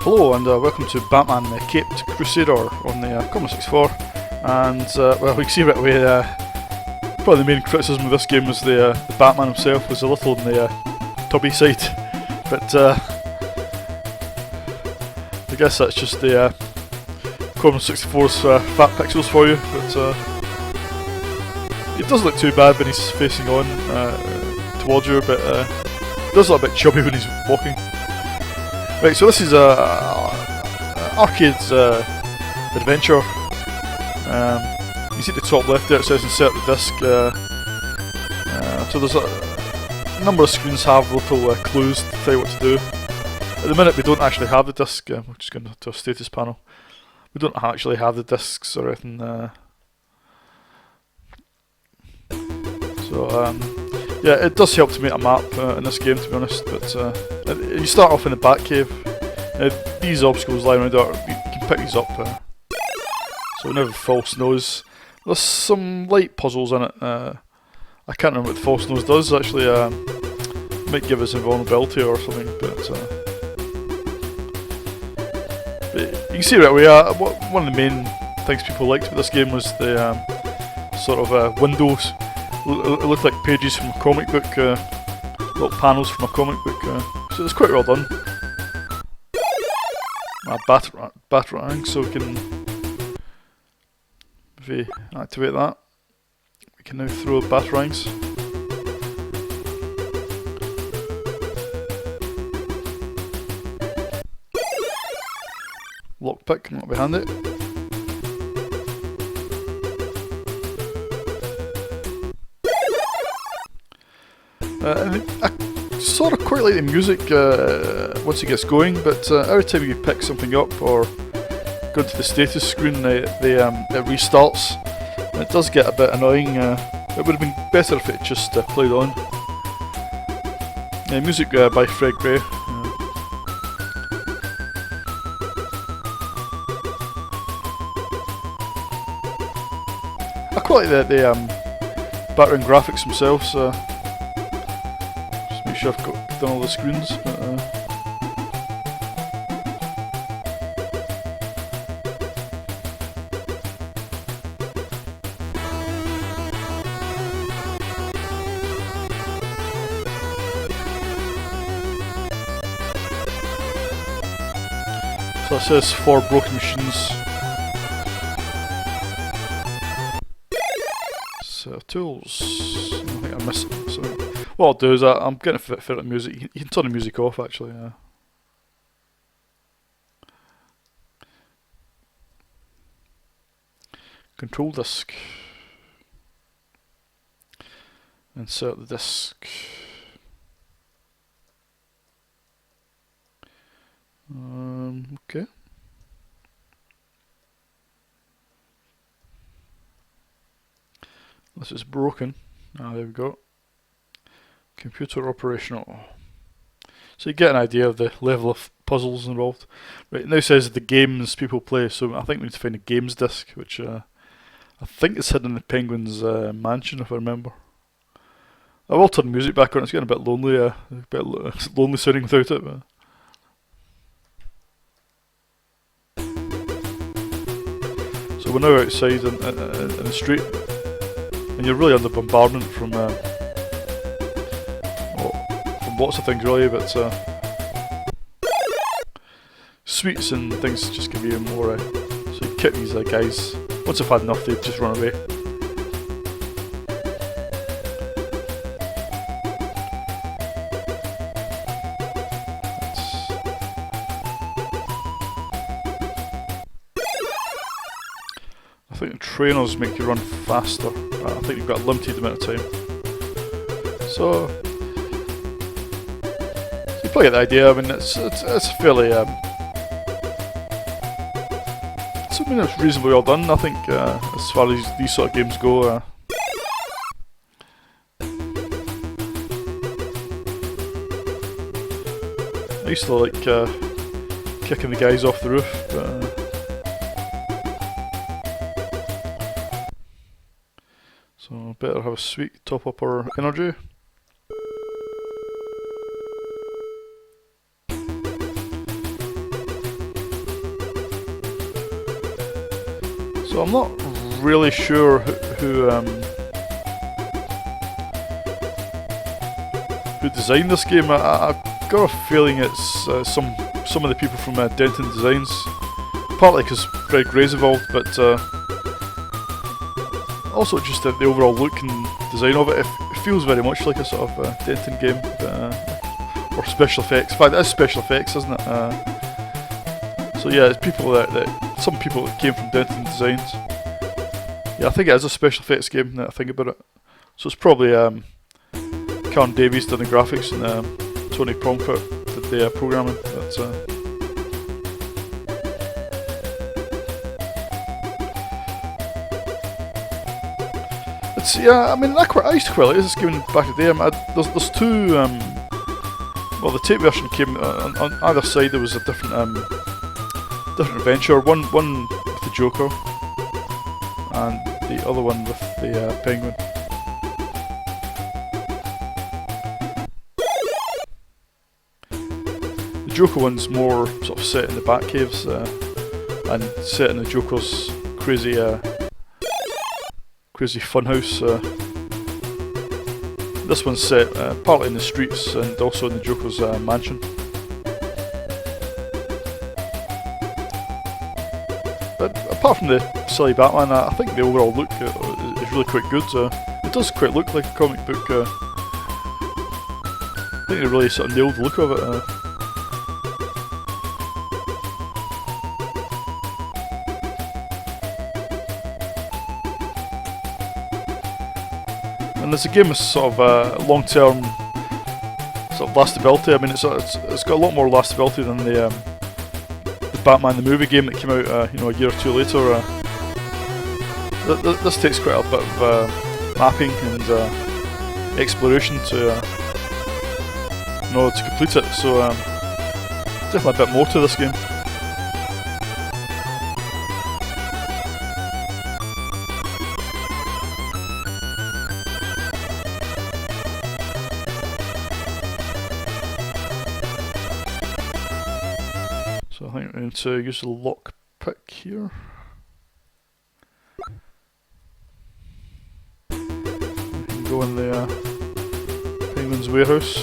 Hello and welcome to Batman Caped Crusader on the Commodore 64, and well, we can see right away probably the main criticism of this game was the Batman himself was a little on the tubby side, but I guess that's just the Commodore 64's fat pixels for you, but it doesn't look too bad when he's facing on towards you, but it does look a bit chubby when he's walking. Right, so this is arcade's adventure. You see at the top left there it says insert the disc. So there's a number of screens have little clues to tell you what to do. At the minute we don't actually have the disc. We're just going to a status panel. We don't actually have the discs or anything. Yeah, it does help to make a map in this game, to be honest, but you start off in the Batcave. These obstacles lying around there, you can pick these up. So we now have false nose. There's some light puzzles in it. I can't remember what the false nose does, actually. Might give us invulnerability or something, but you can see right away, one of the main things people liked about this game was the sort of windows. It looked like pages from a comic book, little panels from a comic book, so it's quite well done. Batarang, so we can, if we activate that, we can now throw batarangs. Lockpick, that'll be handy. I sort of quite like the music once it gets going, but every time you pick something up or go into the status screen, it restarts, and it does get a bit annoying. It would have been better if it just played on. Music by Fred Gray. I quite like the background graphics themselves. Make sure I've done all the screens, but so it says 4 broken machines. So tools. I think I missed something. What I'll do is I'm getting a fit for the music. You can turn the music off actually. Control disc. Insert the disc. Okay. This is broken. There we go. Computer operational. So you get an idea of the level of puzzles involved. Right, it now says the games people play, so I think we need to find a games disc, which I think is hidden in the Penguin's mansion, if I remember. I will turn the music back on, it's getting a bit lonely, it's lonely sounding without it. But so we're now outside in the street, and you're really under bombardment from lots of things really, but sweets and things just give you more, so you kick these guys. Once I've had enough, they just run away. I think the trainers make you run faster, but I think you've got a limited amount of time. So you probably get the idea. I mean, it's fairly it's reasonably well done. I think as far as these sort of games go. I used to like kicking the guys off the roof, but so better have a sweet top up our energy. So I'm not really sure who designed this game. I've got a feeling it's some of the people from Denton Designs, partly because Fred Gray's involved, but also just the overall look and design of it. It feels very much like a sort of Denton game, or special effects. In fact, it is special effects, isn't it? So yeah, it's people some people that came from Denton Designs. Yeah, I think it is a special effects game now that I think about it. So it's probably Karen Davies did the graphics and Tony Pronkert did the programming. But, yeah, I mean, I used to quite like this game back in the day. There's two. Well, the tape version came on either side. There was a different adventure. One with the Joker, and the other one with the Penguin. The Joker one's more sort of set in the Batcaves and set in the Joker's crazy funhouse. This one's set partly in the streets and also in the Joker's mansion. But apart from the silly Batman, I think the overall look is really quite good. It does quite look like a comic book. I think they really sort of nailed the look of it. And it's a game with sort of long-term sort of lastability. I mean, it's got a lot more lastability than the Batman the movie game that came out a year or two later. This takes quite a bit of mapping and exploration to complete it. So definitely a bit more to this game. So I think we're going to use the lock pick here. We can go in the Penguin's warehouse.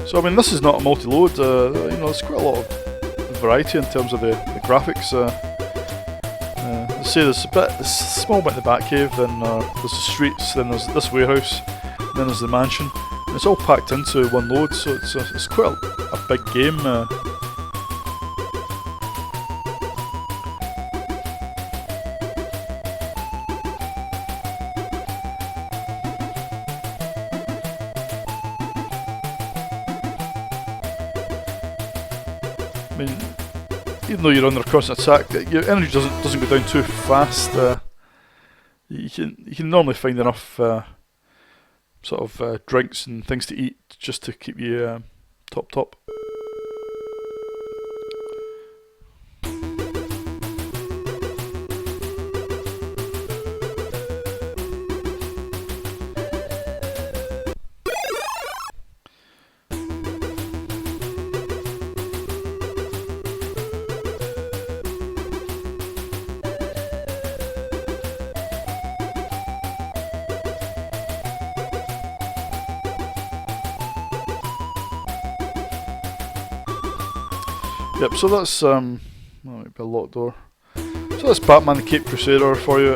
So I mean, this is not a multi-load. There's quite a lot of variety in terms of the graphics. Let's say there's a small bit in the Batcave, then there's the streets, then there's this warehouse, and then there's the mansion. And it's all packed into one load, so it's quite a big game. I mean, even though you're under constant attack, your energy doesn't go down too fast. You can normally find enough sort of drinks and things to eat just to keep you top. Yep, so that's might be a locked door. So that's Batman the Caped Crusader for you.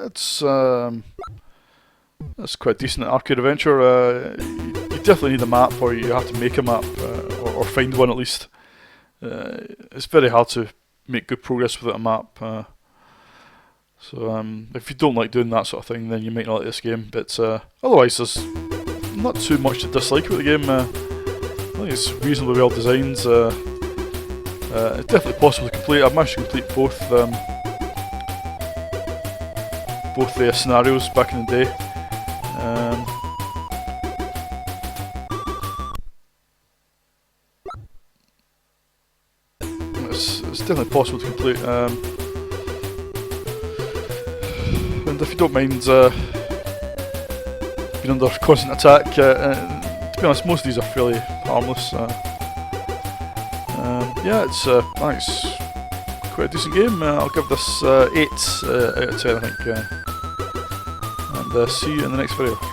It's quite a decent arcade adventure. You definitely need a map, or you have to make a map, or find one at least. It's very hard to make good progress without a map. So if you don't like doing that sort of thing, then you might not like this game. But otherwise, there's not too much to dislike about the game. I think it's reasonably well designed. It's definitely possible to complete. I've managed to complete both the scenarios back in the day. It's definitely possible to complete. And if you don't mind being under constant attack, to be honest, most of these are fairly harmless. Yeah, I think it's quite a decent game. I'll give this 8 out of 10, I think. And see you in the next video.